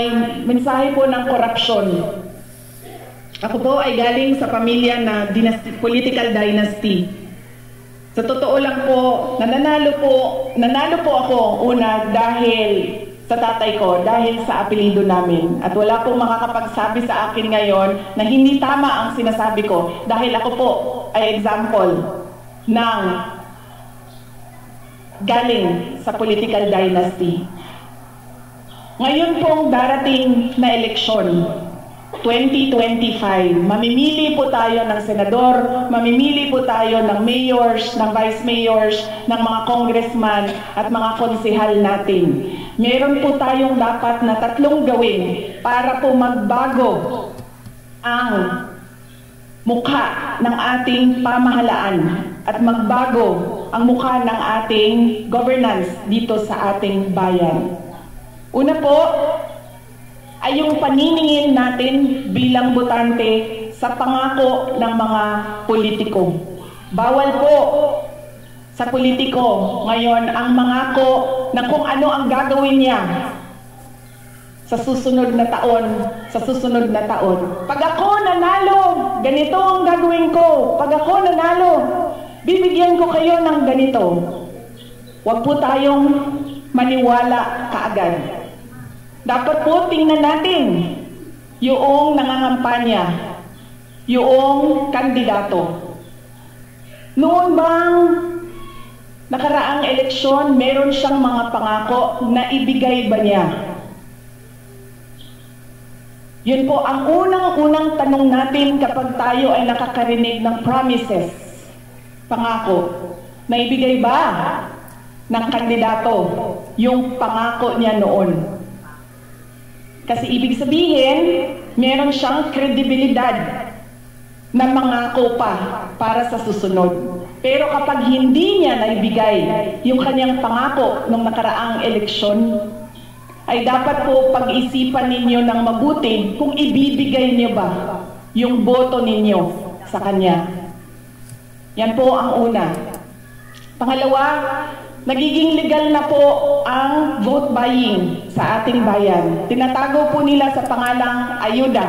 ay mensahe po ng korupsyon. Ako po ay galing sa pamilya na political dynasty. Sa totoo lang po, nanalo po ako una dahil sa tatay ko, dahil sa apelyido namin. At wala pong makakapagsabi sa akin ngayon na hindi tama ang sinasabi ko dahil ako po ay example ng galing sa political dynasty. Ngayon pong darating na eleksyon, 2025, mamimili po tayo ng senador, mamimili po tayo ng mayors, ng vice mayors, ng mga congressman at mga konsehal natin. Meron po tayong dapat na 3 gawin para po magbago ang mukha ng ating pamahalaan at magbago ang mukha ng ating governance dito sa ating bayan. Una po ay yung paniningin natin bilang botante sa pangako ng mga politiko. Bawal po sa politiko ngayon ang mangako na kung ano ang gagawin niya sa susunod na taon. Pag ako nanalo, ganito ang gagawin ko. Pag ako nanalo, bibigyan ko kayo ng ganito. Huwag po tayong maniwala kaagad. Dapat po tingnan natin yung nangangampanya, yung kandidato. Noon bang nakaraang eleksyon, meron siyang mga pangako na ibigay ba niya? Yun po ang unang-unang tanong natin kapag tayo ay nakakarinig ng promises, pangako. Naibigay ba ng kandidato yung pangako niya noon? Kasi ibig sabihin, meron siyang kredibilidad na mangako pa para sa susunod. Pero kapag hindi niya naibigay yung kanyang pangako nung nakaraang eleksyon, ay dapat po pag-isipan ninyo ng mabuti kung ibibigay niyo ba yung boto ninyo sa kanya. Yan po ang una. Pangalawa, nagiging legal na po ang vote buying sa ating bayan. Tinatago po nila sa pangalang ayuda.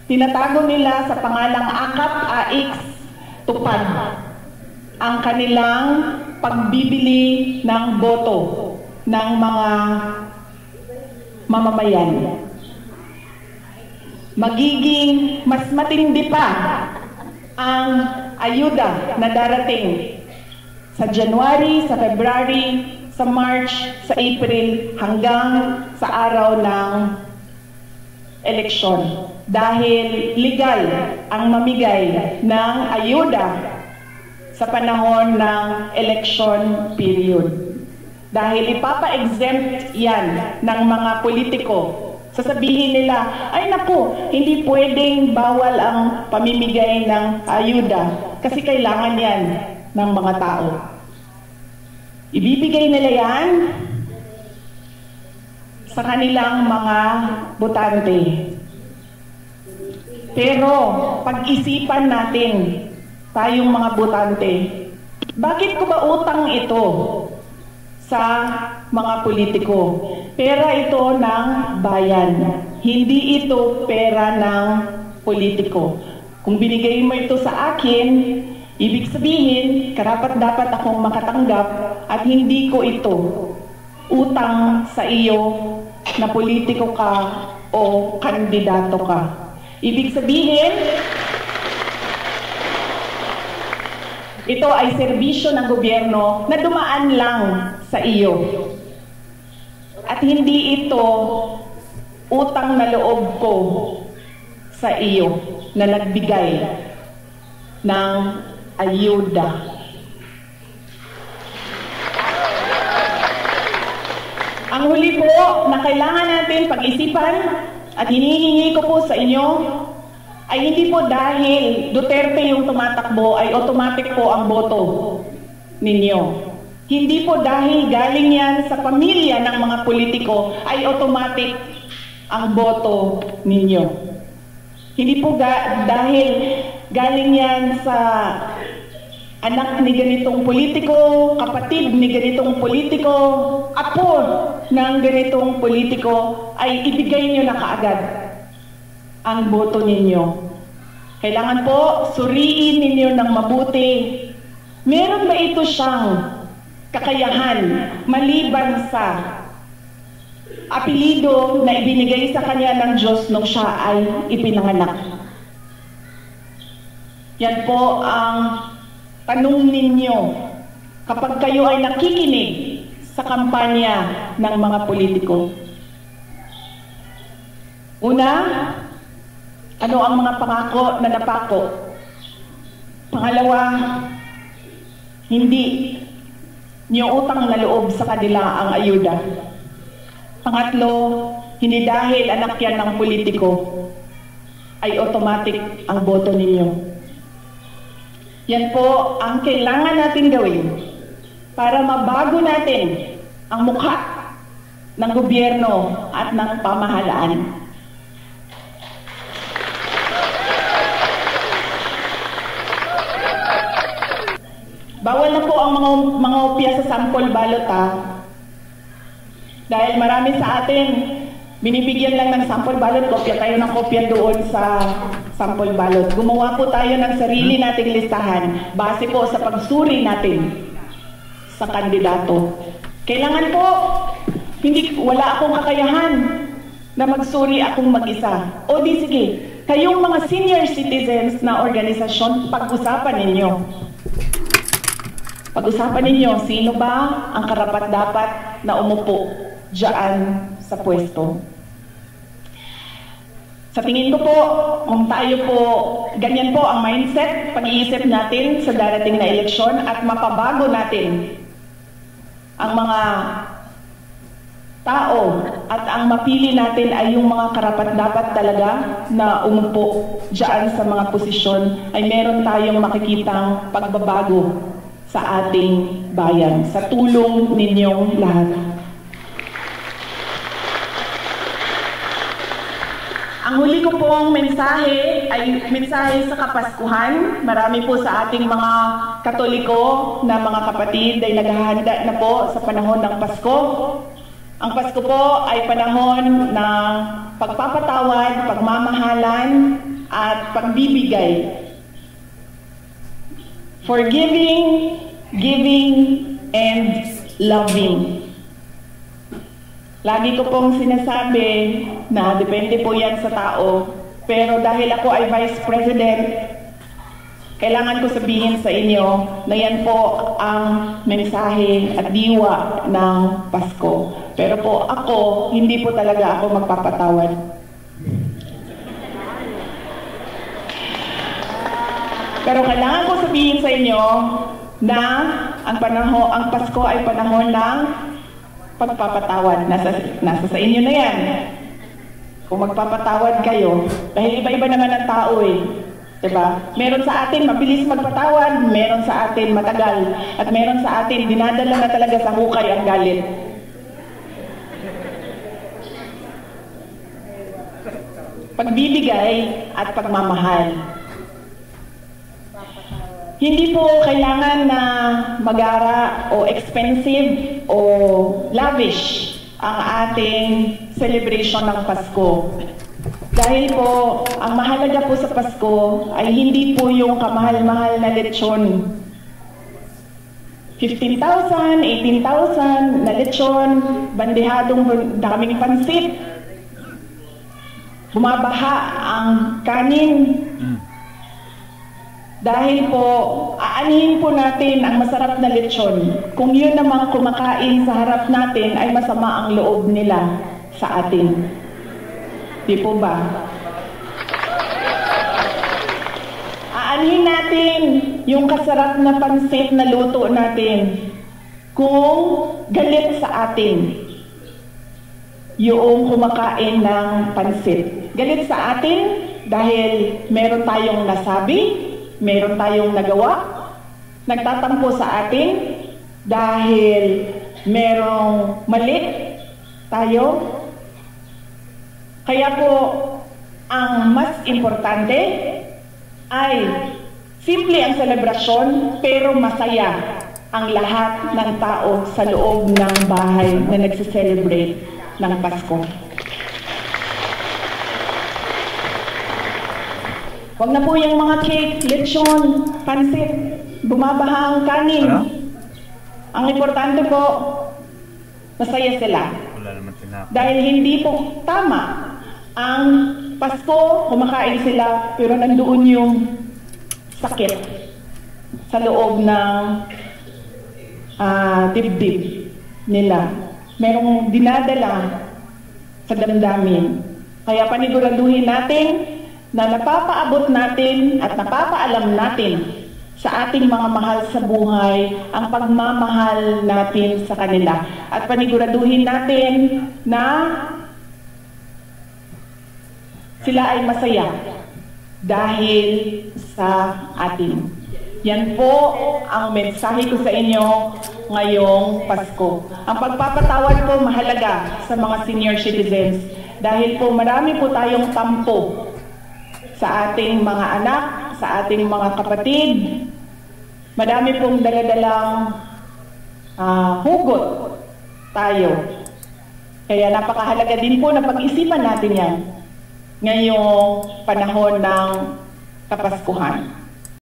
Tinatago nila sa pangalang akap, AX, tupad ang kanilang pagbibili ng boto ng mga mamamayan. Magiging mas matindi pa ang ayuda na darating sa January, sa February, sa March, sa April, hanggang sa araw ng eleksyon. Dahil legal ang mamigay ng ayuda sa panahon ng election period. Dahil ipapa-exempt yan ng mga politiko. Sasabihin nila, ay naku, hindi pwedeng bawal ang pamimigay ng ayuda kasi kailangan yan ng mga tao. Ibibigay nila yan sa kanilang mga botante. Pero pag-isipan natin, tayong mga botante, bakit ko ba utang ito sa mga politiko? Pera ito ng bayan, hindi ito pera ng politiko. Kung binigay mo ito sa akin, ibig sabihin, karapat-dapat akong makatanggap at hindi ko ito utang sa iyo na politiko ka o kandidato ka. Ibig sabihin, ito ay serbisyo ng gobyerno na dumaan lang sa iyo. At hindi ito utang na loob ko sa iyo na nagbigay ng ayuda. Ang huli po na kailangan natin pag-isipan at hinihingi ko po sa inyo ay hindi po dahil Duterte yung tumatakbo ay automatic po ang boto ninyo. Hindi po dahil galing yan sa pamilya ng mga politiko ay automatic ang boto ninyo. Hindi po dahil galing yan sa anak ni ganitong politiko, kapatid ni ganitong politiko, apo ng ganitong politiko, ay ibigay nyo na kaagad ang boto ninyo. Kailangan po suriin ninyo ng mabuti. Meron ba ito siyang kakayahan maliban sa apelido na ibinigay sa kanya ng Diyos nung siya ay ipinanganak? Yan po ang tanong ninyo kapag kayo ay nakikinig sa kampanya ng mga politiko. Una, ano ang mga pangako na napako? Pangalawa, hindi niyo utang na loob sa kanila ang ayuda. Pangatlo, hindi dahil anak yan ng politiko ay automatic ang boto ninyo. Yan po ang kailangan natin gawin para mabago natin ang mukha ng gobyerno at ng pamahalaan. Bawal na po ang mga opya sa sample ballot dahil marami sa atin binibigyan lang ng sample ballot, kopya tayo ng kopya doon sa sample ballot. Gumawa po tayo ng sarili nating listahan base po sa pagsuri natin sa kandidato. Kailangan po, wala akong kakayahan na magsuri akong mag-isa. O di sige, kayong mga senior citizens na organisasyon, pag-usapan ninyo. Pag-usapan ninyo, sino ba ang karapat-dapat na umupo diyan sa pwesto. Sa tingin ko po, kung tayo po, ganyan po ang mindset, pag-iisip natin sa darating na eleksyon at mapabago natin ang mga tao at ang mapili natin ay yung mga karapat-dapat talaga na umupo diyan sa mga posisyon, ay meron tayong makikitang pagbabago sa ating bayan, sa tulong ninyong lahat. Ang huli ko pong mensahe ay mensahe sa Kapaskuhan. Marami po sa ating mga Katoliko na mga kapatid ay naghahanda na po sa panahon ng Pasko. Ang Pasko po ay panahon ng pagpapatawad, pagmamahalan at pagbibigay. Forgiving, giving, and loving. Lagi ko pong sinasabi na depende po yan sa tao. Pero dahil ako ay Vice President, kailangan ko sabihin sa inyo na yan po ang mensahe at diwa ng Pasko. Pero po ako, hindi po talaga ako magpapatawad. Pero kailangan ko sabihin sa inyo na ang Pasko ay panahon ng pagpapatawad. Nasa sa inyo na yan. Kung magpapatawad kayo, dahil iba-iba naman ang tao eh. Diba? Meron sa atin mabilis magpatawad, meron sa atin matagal, at meron sa atin dinadala na talaga sa hukay ang galit. Pagbibigay at pagmamahal. Hindi po kailangan na magara o expensive o lavish ang ating celebration ng Pasko. Dahil po, ang mahalaga po sa Pasko ay hindi po yung kamahal-mahal na lechon. 15,000, 18,000 na lechon, bandehadong daming pansit. Bumabaha ang kanin. Dahil po, aanihin po natin ang masarap na lechon. Kung yun namang kumakain sa harap natin ay masama ang loob nila sa atin. Di po ba? Aanihin natin yung kasarap na pansit na luto natin kung galit sa atin yung kumakain ng pansit. Galit sa atin dahil meron tayong nasabi, meron tayong nagawa, nagtatampo sa atin dahil merong mali tayo. Kaya po, ang mas importante ay Simple ang selebrasyon, pero masaya ang lahat ng tao sa loob ng bahay na nagse-celebrate ng Pasko. Huwag na po yung mga cake, lechon, pansit, bumabaha ang kanin. Ang importante po, masaya sila. Dahil hindi po tama ang Pasko, kumakain sila, pero nandoon yung sakit sa loob ng dibdib nila. Merong dinadala sa damdamin. Kaya paniguraduhin natin na napapaabot natin at napapaalam natin sa ating mga mahal sa buhay ang pagmamahal natin sa kanila. At paniguraduhin natin na sila ay masaya dahil sa atin. Yan po ang mensahe ko sa inyo ngayong Pasko. Ang pagpapatawad po mahalaga sa mga senior citizens dahil po marami po tayong tampo sa ating mga anak, sa ating mga kapatid. Madami pong daladalang hugot tayo. Kaya napakahalaga din po na pag-isipan natin yan ngayong panahon ng Kapaskuhan.